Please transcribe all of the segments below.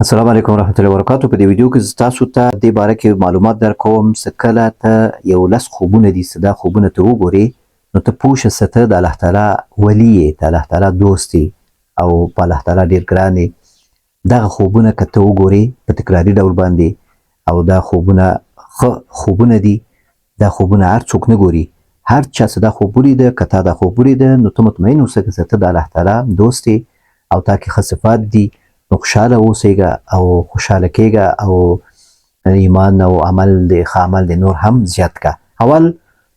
السلام علیکم ورحمت الله وبرکاتو. په دې ویډیو کې زه تاسو ته د دې باره کې معلومات درکوم چې کله ته یو لس خوبونه دي چې دا خوبونه ته وګورې نو ته پوه شه چې ته د الله تعالی ولی یې، د الله تعالی دوست یې او په الله تعالی ډېر ګران یې. دغه خوبونه که ته وګورې په تکراري ډول باندې او دا خوبونه ښه خوبونه دي، دا خوبونه هر څوک نه ګوري. هر چا چې دا خوب ولیده، که تا دا خوب ولیده نو ته مطمئن اوسه چې ته د الله تعالی دوست یې او تا کې ښه صفات دي. نو خوشحاله اوسېږه او خوشحاله کېږه او ایمان او عمل د ښه عمل د نور هم زیات کا. اول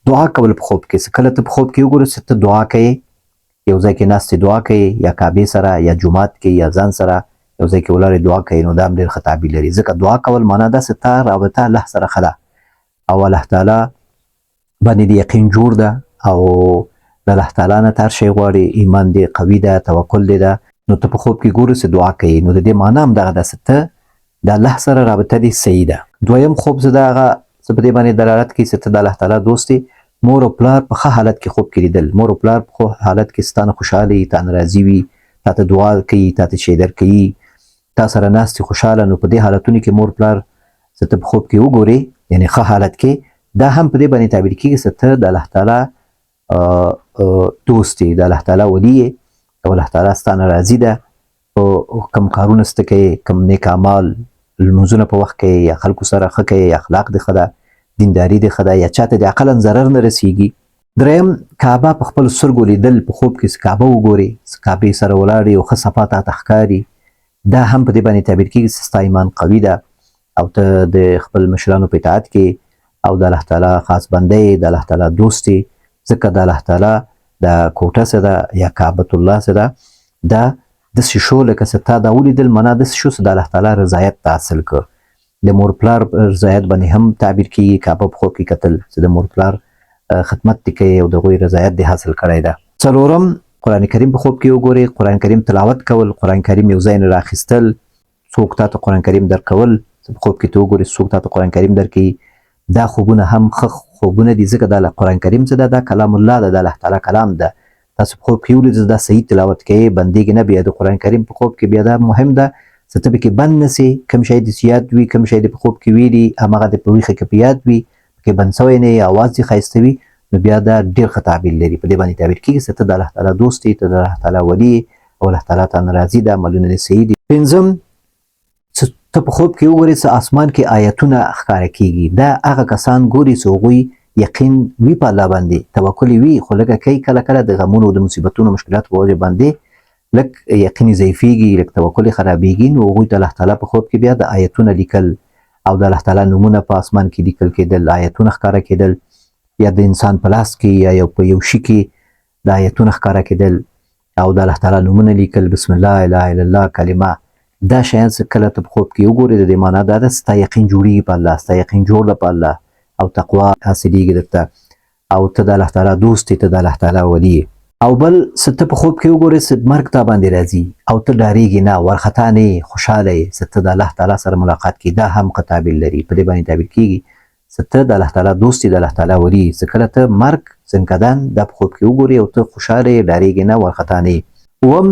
دعا کول په خوب کې. کله ته په خوب کې وګورې چې ته دعا کوې، یو ځای کې ناستې دعا کوې، یا کعبې سره یا جومات کې یا ځان سره یو ځای کې ولاړې دعا کوې، نو دا هم ډېر ښه تعبیر لري. ځکه دعا کول معنا ده چې تا رابطه الله سره ښه ده او الله تعالی باندې د یقین جوړ ده او د الله تعالی نه هر شی غواړي، ایمان دې قوي ده، توکل دې ده. نو ته په خوب کې ګورې چې دعا کوي، نو د دې معنا هم دغه ده چې ته د الله سره رابطه دې صحیح ده. دویم خوب زه د هغه څه په دې باندې دلالت کوي چې ته د الله تعالی دوست یې. مور او پلار په ښه حالت کې خوب کې لیدل، مور او پلار په حالت کې ستا نه خوشحاله وي، تا نه راضي وي، تا ته دعا کوي، تا ته شی درکوي، تا سره ناست خوشحاله. نو په دې حالتونو کې مور پلار چې ته په خوب کې وګورې، یعنې ښه حالت کې، دا هم په دې باندې تعبیر کېږي چې ته د الله تعالی دوست یې، د الله تعالی ولی یې او الله تعالی ستا نه راضي ده. او کم کارونه چې ته کوې، کم نیک اعمال، لمونځونه په وخت کوې، یا خلکو سره ښه کوې، اخلاق دې ښه ده، دینداري دې ښه ده، یا چاته د عقلا ضرر نه رسېږي. دریم کعبه په خپلو سترګو لیدل، په خوب کې چې کعبه وګورې، چې کعبې سره ولاړې او ښه صفا تاته ښکاري، دا هم په دې باندې تعبیر کېږي چې ستا ایمان قوي ده او ته د خپل مشرانو په اطاعت کې او د الله تعالی خاص بنده یې، د الله تعالی دوست یې. ځکه د الله تعالی د کوټه څه ده یا کعبة الله څه ده، دا داسې شو لکه چې تا دا ولیدل، معنا داسې شو چې د الله تعالی رضایت ته حاصل کړ. د مور پلار رضایت باندې هم تعبیر کېږي، کعبه په خوب کې کتل چې د مور پلار خدمت دې کوي او د هغوی رضایت دې حاصل کړی ده. څلورم قرآن کریم په خوب کې وګورې، قرآن کریم تلاوت کول، قرآن کریم یو ځای نه راخیستل، څوک تا ته قرآن کریم درکول، په خوب کې ته وګورې څوک تا ته قرآن کریم درکوي، دا خوبونه هم ښه خوبونه دي. ځکه دا قرآن کریم څه ده، دا کلام الله ده، د الله تعالی کلام ده. تاسو په خوب کې ولیدل دا صحیح تلاوت کوئ، بندېږي نه. بیا د قرآن کریم په خوب کې بیا دا مهم ده چې ته پکې بند نه سې، کوم شی دې یاد وي، کوم شی دې په خوب کې ویلي هماغه دې په ویښه کې په یاد وي، پکې بند سوی نه یې، اواز دې ښایسته وي، نو بیا دا ډېر ښه تعبیر لري. په دې باندې تعبیر کېږي چې ته د الله تعالی دوست یې، ته د الله تعالی ولي یې او الله تعالی تانه راضي ده، عملونه دې صحیح دي. پنځم چې ته په خوب کې وګورې چې اسمان کې آیتونه ښکاره کېږي، دا هغه کسان ګوري چې هغوی یقین وي په الله باندې، توکل وي، خو لږه کوي کله کله د غمونو د مصیبتونو مشکلاتو په وجه باندې لږ یقین ضعیفېږي، لږ توکل یې خرابېږي. نو هغوی د الله تعالی په خوب کې بیا د آیتونه لیکل او د الله تعالی نومونه په اسمان کې لیکل کېدل، آیتونه ښکاره کېدل، یا د انسان په لاس کې یا یو په یو شي کې د آیتونه ښکاره کېدل او د الله تعالی نومونه لیکل، بسم الله اله الا الله کلمه. دا شیان چې کله ته په خوب کې وګورې، د دې معنا دا ده ستا یقین جوړېږي په الله، ستا یقین جوړ ده په الله او تقوا حاصلېږي درته او ته د الله تعالی دوست یې، ته د الله تعالی ولي یې. او بل چې ته په خوب کې وګورې چې مرګ تا باندې راځي او ته ډارېږې نه، وارخطا نه یې، خوشحاله یې چې ته د الله تعالی سره ملاقات کړي، دا هم ښه تعبیر لري. په دې باندې تعبیر کېږي چې ته د الله تعالی دوست یې، د الله تعالی ولي یې. چې کله ته مرګ ځنکدن دا په خوب کې وګورې او ته خوشحاله یې، ډارېږې نه، وارخطا نه یې. اووم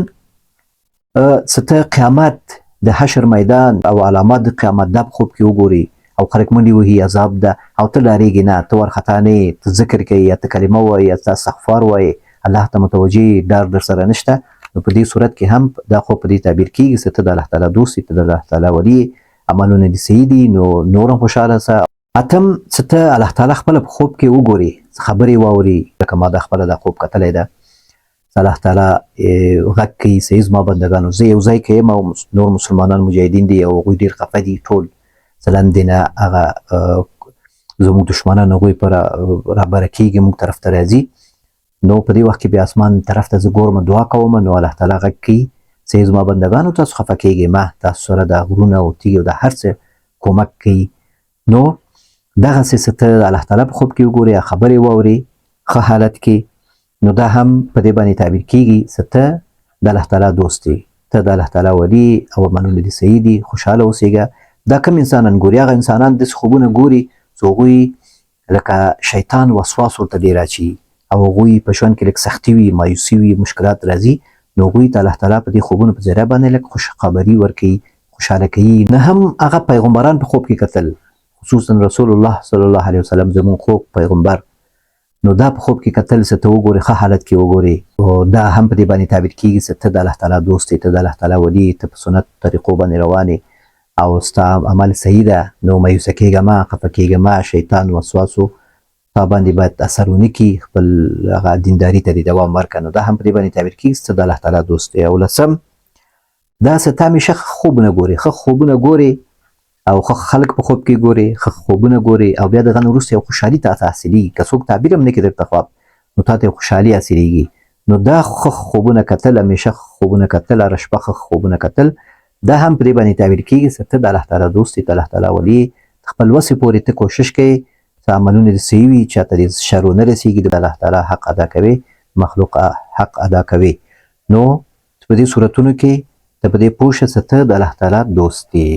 چې ته قیامت، د حشر میدان او علامات د قیامت دا په خوب کې وګورې او خلک منډې وهي، عذاب ده او ته ډارېږې نه، ته وارخطا نه یې، ته ذکر کوې یا ته کلمه وایې یا ته استغفار وایې، الله ته متوجه یې، ډار در سره نشته. نو په دې صورت کې هم دا خوب په دې تعبیر کېږي چې ته د الله تعالی دوست یې، ته د الله تعالی ولي یې، عملونه دې صحیح دي، نو نور هم خوشحاله سه. اتم چې ته الله تعالی خپله په خوب کې وګورې، خبرې واورې، لکه ما دا خپله دا خوب کتلی ده، الله تعالی غږ کوي چې زما بندګانو زه یو ځای کې یم او نور مسلمانان مجاهدین دي او هغوی ډېر خفه دي، ټول مثلا دې نه هغه زموږ دشمنان هغوی په رابره کېږي، موږ طرف ته راځي. نو په دې وخت کې بیا اسمان طرف ته زه ګورم، دعا کوم، نو الله تعالی غږ کوي چې زما بندګانو تاسو خفه کېږئ مه، تاسو سره دا غرونه او تیږې او دا هر څه کومک کوي. نو دغسې چې ته الله تعالی په خوب کې وګورې، خبرې واورې ښه حالت کې، نو دا هم په دې باندې تعبیر کېږي چې ته د الله تعالی دوست یې، ته د الله تعالی ولي او عملونه دې صحیح دي، خوشحاله اوسېږه. دا کم انسانان ګوري، هغه انسانان داسې خوبونه ګوري چې هغوی لکه شیطان وسواس ورته ډېر اچوي او هغوی په ژوند کې لږ سختي وي، مایوسي وي، مشکلات راځي، نو هغوی ته الله تعالی په دې خوبونو په ذریعه باندې لږ خوشخبري ورکوي، خوشاله کوي. نه هم هغه پیغمبران په خوب کې کتل، خصوصا رسول الله صلی الله علیه وسلم زمون خوب پیغمبر، نو دا په خوب کې کتل څه ته وګوري، ښه حالت کې وګوري، او دا هم په دې باندې تعبیر کېږي چې ته د الله تعالی دوست یې، ته د الله تعالی ولی، ته په سنت طریقو باندې روان یې او ستا عمل صحیح ده، نو مایوسه کېږه مه، خفه کېږه مه، شیطان وسواسو تا باندې باید اثر ونه کړي، خپل هغه دینداري ته دې دوام ورکړه. نو دا هم په دې باندې تعبیر کېږي چې ته د الله تعالی دوست یې. او لسم دا چې ته همیشه ښه خوبونه ګورې، ښه خوبونه ګورې او ښه خلک په خوب کې ګورې، ښه خوبونه ګورې او بیا دغه نه وروسته یو خوشحالي ته حاصلېږي. که څوک تعبیر هم نه کړي درته خواب، نو تا ته یو خوشحالي حاصلېږي. نو دا ښه خوبونه کتل، همیشه خوبونه کتل، هره شپه ښه خوبونه کتل، دا هم په دې باندې تعبیر کېږي چې ته د الله تعالی دوست یې، د الله تعالی ولي یې. خپل وسې پورې ته کوشش کوې چې عملونه دې صحیح وي، چاته دې شر ونه رسېږي، د الله تعالی حق ادا کوې، مخلوق حق ادا کوې. نو په دې صورتونو کې ته په دې پوه شه چې ته د الله تعالی دوست یې.